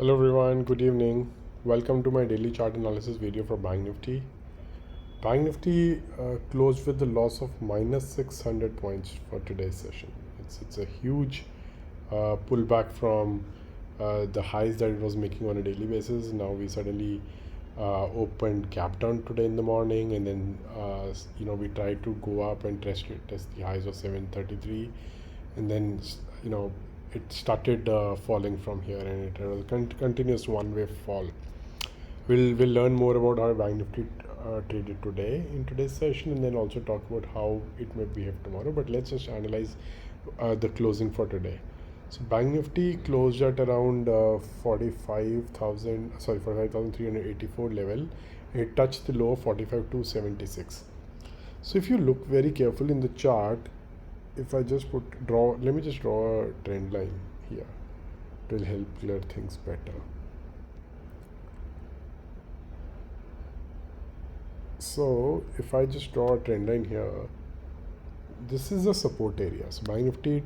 Hello everyone, good evening. Welcome to my daily chart analysis video for Banknifty. Banknifty closed with the loss of minus 600 points for today's session. It's a huge pullback from the highs that it was making on a daily basis. Now we suddenly opened gap down today in the morning, and then we tried to go up and test the highs of 733, and then it started falling from here, and it was continuous one-way fall. We'll learn more about how Banknifty traded today in today's session, and then also talk about how it may behave tomorrow. But let's just analyze the closing for today. So Banknifty closed at around 45,384 level. It touched the low of 45,276. So if you look very carefully in the chart, if I just let me just draw a trend line here. It will help clear things better. So if I just draw a trend line here, this is a support area. So Banknifty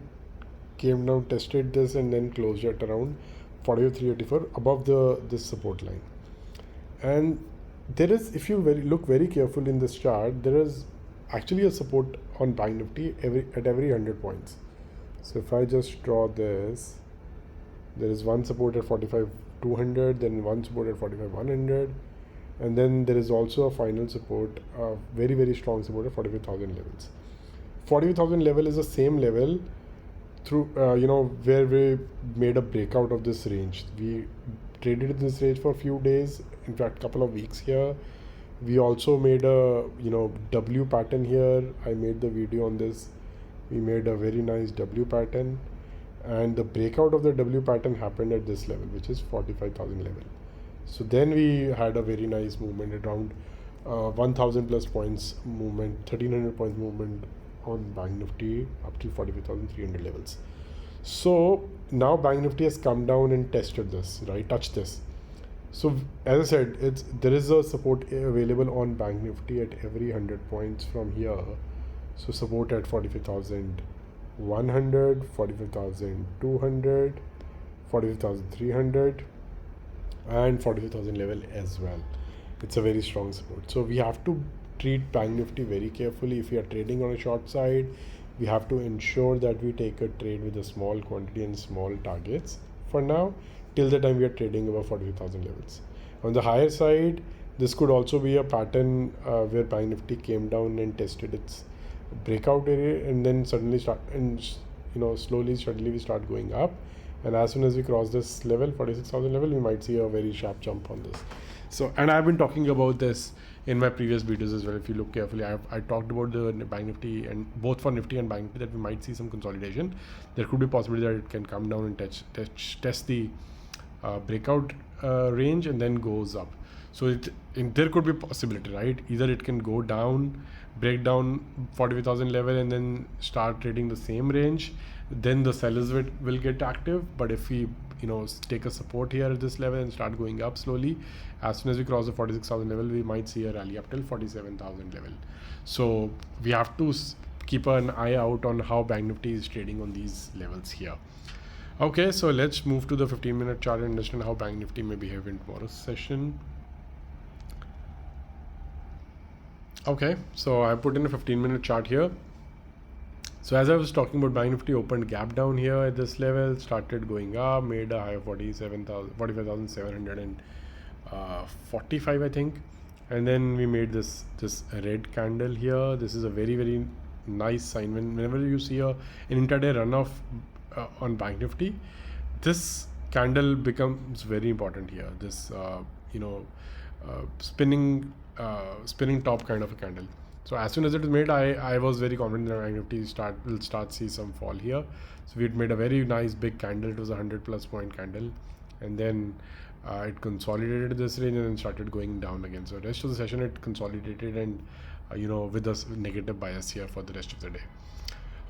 came down, tested this, and then closed at around 45,384 above this support line. And there is, if you look very carefully in this chart, there is actually a support on Banknifty at every 100 points. So if I just draw this, there is one support at 45,200, then one support at 45,100, and then there is also a final support, very very strong support at 45,000 levels. 45,000 level is the same level through where we made a breakout of this range. We traded in this range for a few days, in fact couple of weeks here. We also made a W pattern here. I made the video on this. We made a very nice W pattern, and the breakout of the W pattern happened at this level, which is 45,000 level. So then we had a very nice movement around 1,000 plus points movement, 1,300 points movement on Banknifty up to 45,300 levels. So now Banknifty has come down and tested this, right? Touched this. So as I said, there is a support available on Banknifty at every 100 points from here. So support at 45,100, 45,200, 45,300, and 45,000 level as well. It's a very strong support. So we have to treat Banknifty very carefully. If we are trading on a short side, we have to ensure that we take a trade with a small quantity and small targets for now, till the time we are trading above 45,000 levels. On the higher side, this could also be a pattern where Banknifty came down and tested its breakout area, and then suddenly suddenly we start going up, and as soon as we cross this level, 46,000 level, we might see a very sharp jump on this. So, and I've been talking about this in my previous videos as well. If you look carefully, I talked about the Banknifty, and both for Nifty and Banknifty, that we might see some consolidation. There could be a possibility that it can come down and test the breakout range and then goes up. So there could be a possibility, right? Either it can go down, break down 45,000 level, and then start trading the same range. Then the sellers will get active. But if we take a support here at this level and start going up slowly, as soon as we cross the 46,000 level, we might see a rally up till 47,000 level. So we have to keep an eye out on how Banknifty is trading on these levels here. Okay, so let's move to the 15-minute chart and understand how Banknifty may behave in tomorrow's session. Okay, so I put in a 15-minute chart here. So as I was talking about, Banknifty opened gap down here at this level, started going up, made a high of 45,745, I think, and then we made this red candle here. This is a very very nice sign. Whenever you see an intraday runoff on Banknifty, this candle becomes very important here. This spinning top kind of a candle. So as soon as it is made, I was very confident that Banknifty will start see some fall here. So we had made a very nice big candle. It was a 100 plus point candle, and then it consolidated this range and then started going down again. So rest of the session it consolidated and with a negative bias here for the rest of the day.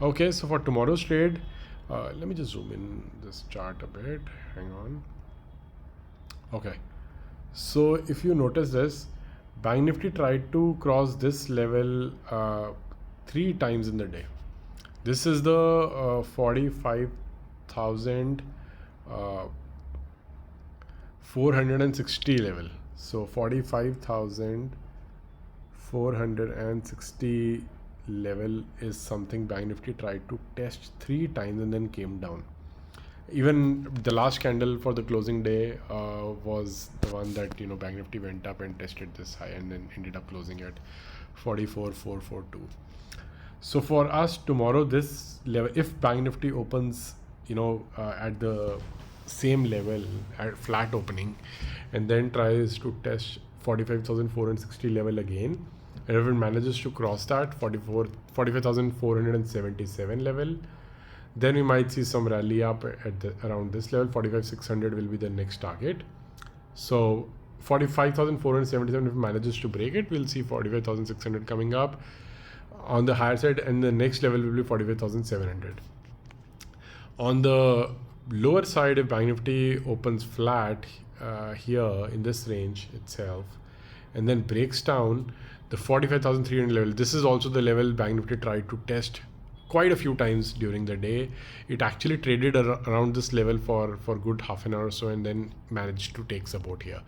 Okay, so for tomorrow's trade, let me just zoom in this chart a bit. Hang on. Okay, so if you notice this, Banknifty tried to cross this level 3 times in the day. This is the 45,000 460 level. So 45,460 level is something Bank Nifty tried to test 3 times and then came down. Even the last candle for the closing day was the one that Bank Nifty went up and tested this high and then ended up closing at 44,442. So for us tomorrow, this level, if Bank Nifty opens at the same level at flat opening and then tries to test 45,460 level again, and if it manages to cross that 45,477 level, then we might see some rally up at around this level. 45,600 will be the next target. So 45,477, if it manages to break it, we'll see 45,600 coming up on the higher side, and the next level will be 45,700. On the lower side, if Bank Nifty opens flat here in this range itself and then breaks down the 45,300 level, this is also the level Bank Nifty tried to test quite a few times during the day. It actually traded around this level for good half an hour or so and then managed to take support here.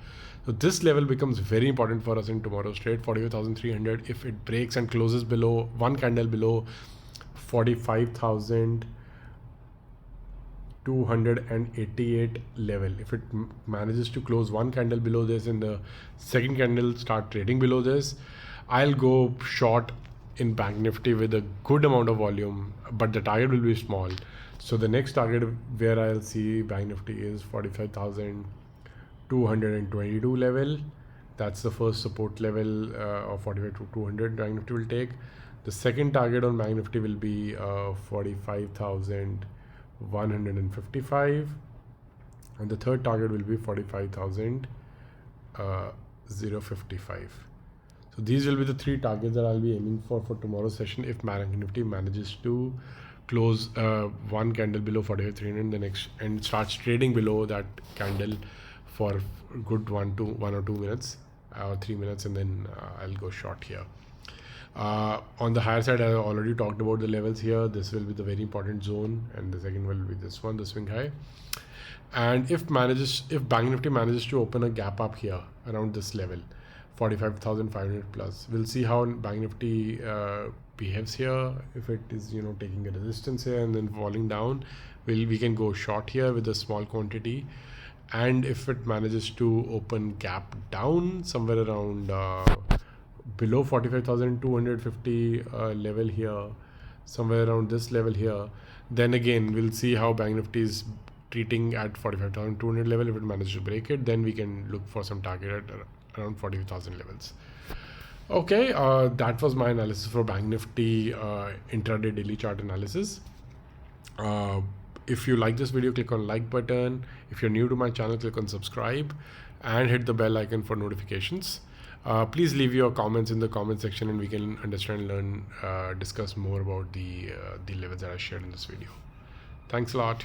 So this level becomes very important for us in tomorrow's trade, 45,300. If it breaks and closes below, one candle below 45,288 level, if it manages to close one candle below this and the second candle start trading below this, I'll go short in Bank Nifty with a good amount of volume, but the target will be small. So the next target where I'll see Bank Nifty is 45,222 level. That's the first support level of 45,200 Bank Nifty will take. The second target on Bank Nifty will be 45,155, and the third target will be 45,055. So these will be the 3 targets that I'll be aiming for tomorrow's session if Bank Nifty manages to close one candle below 45,300 the next and starts trading below that candle for good 1 or 2 minutes or 3 minutes, and then I'll go short here. On the higher side, I already talked about the levels here. This will be the very important zone, and the second will be this one, the swing high. And if Bank Nifty manages to open a gap up here around this level, 45,500 plus, we'll see how Bank Nifty behaves here. If it is taking a resistance here and then falling down, we can go short here with a small quantity. And if it manages to open gap down somewhere around below 45,250 level here, somewhere around this level here, then again we'll see how Bank Nifty is treating at 45,200 level. If it manages to break it, then we can look for some target at around 40,000 levels. Okay, that was my analysis for Bank Nifty intraday daily chart analysis. If you like this video, click on like button. If you're new to my channel, click on subscribe and hit the bell icon for notifications. Please leave your comments in the comment section and we can understand, learn, discuss more about the levels that I shared in this video. Thanks a lot.